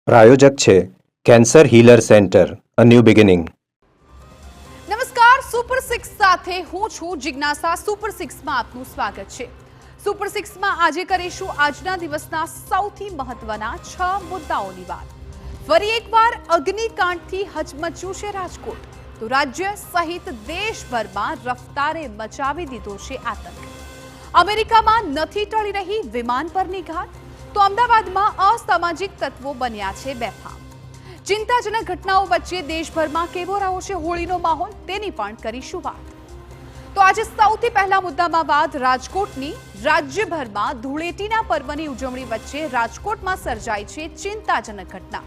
પ્રાયોજક છે cancer healer centre a new beginning. નમસ્કાર, super 6 સાથે હું છું જિજ્ઞાસા। સુપર 6 માં આપનું સ્વાગત છે। સુપર 6 માં આજે કરીશું આજના દિવસના સૌથી મહત્વના 6 મુદ્દાઓની વાત। ફરી એકવાર અગ્નિકાંડથી હચમચ્યું છે રાજકોટ, તો રાજ્ય સહિત દેશભરમાં રફતારે મચાવી દીધો છે આતંક। અમેરિકામાં નથી ટળી રહી વિમાન પરની ઘાત, તો અમદાવાદમાં અસામાજિક તત્વો બન્યા છે બેફામ। ચિંતાજનક ઘટનાઓ વચ્ચે દેશભરમાં કેવો રહ્યો છે હોળીનો માહોલ, તેની પણ કરીશું વાત। તો આજે સૌથી પહેલા મુદ્દામાં વાત રાજકોટની। રાજ્યભરમાં ધૂળેટીના પર્વની ઉજવણી વચ્ચે રાજકોટમાં સર્જાઈ છે ચિંતાજનક ઘટના,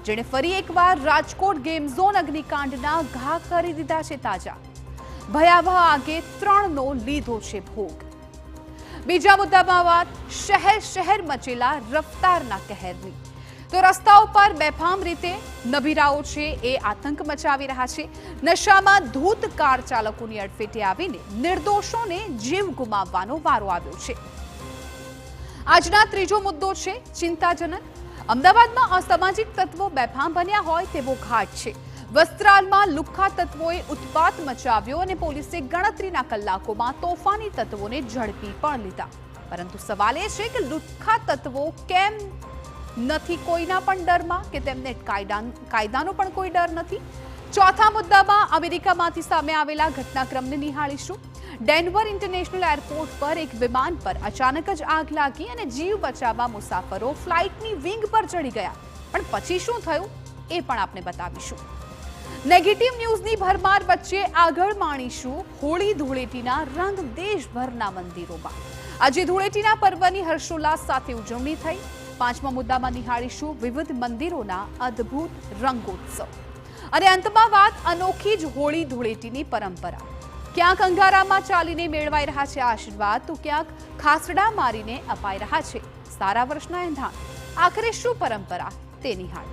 જેણે ફરી એકવાર રાજકોટ ગેમ ઝોન અગ્નિકાંડના ઘા કરી દીધા છે તાજા। ભયાવહ આગે 3નો લીધો છે ભોગ। બીજા મુદ્દામાં વાત શહેર મચેલા રફતારના કહેરની। તો રસ્તાઓ પર બેફામ રીતે નબીરાઓ છે એ આતંક મચાવી રહ્યા છે। નશામાં ધૂત કાર ચાલકોની અડફેટે આવીને નિર્દોષોને જીવ ગુમાવવાનો વારો આવ્યો છે। આજના ત્રીજો મુદ્દો છે ચિંતાજનક। અમદાવાદમાં અસામાજિક તત્વો બેફામ બન્યા હોય તેવો ઘાટ છે। વસ્ત્રાલમાં લુખ્ખા તત્વોએ ઉત્પાત મચાવ્યો અને પોલીસે ગણતરીના કલાકોમાં તોફાની તત્વોને ઝડપી પણ લીધા। પરંતુ સવાલ એ છે કે લુખ્ખા તત્વો કેમ નથી કોઈના પણ ડરમાં, કે તેમને કાયદાનો પણ કોઈ ડર નથી। ચોથા મુદ્દામાં અમેરિકામાંથી સામે આવેલા ઘટનાક્રમને નિહાળીશું। ડેનવર ઇન્ટરનેશનલ એરપોર્ટ પર એક વિમાન પર અચાનક જ આગ લાગી અને જીવ બચાવવા મુસાફરો ફ્લાઇટની વિંગ પર ચડી ગયા, પણ પછી શું થયું એ પણ આપને બતાવીશું। નેગેટિવ ન્યૂઝની ભરમાર વચ્ચે આગળ માણીશું હોળી ધૂળેટીના રંગ દેશભરના મંદિરોમાં। આજે ધૂળેટીના પર્વની હર્ષોલ્લાસ સાથે ઉજવણી થઈ। પાંચમા મુદ્દામાં નિહાળીશું વિવિધ મંદિરોના અદ્ભુત રંગોત્સવ। અને અંતમાં વાત અનોખી જ હોળી ધૂળેટીની પરંપરા। ક્યાંક અંગારામાં ચાલીને મેળવાઈ રહ્યા છે આશીર્વાદ, તો ક્યાંક ખાસડા મારીને અપાઈ રહ્યા છે સારા વર્ષના એંધાણ। આખરે શું પરંપરા તે નિહાળીશું।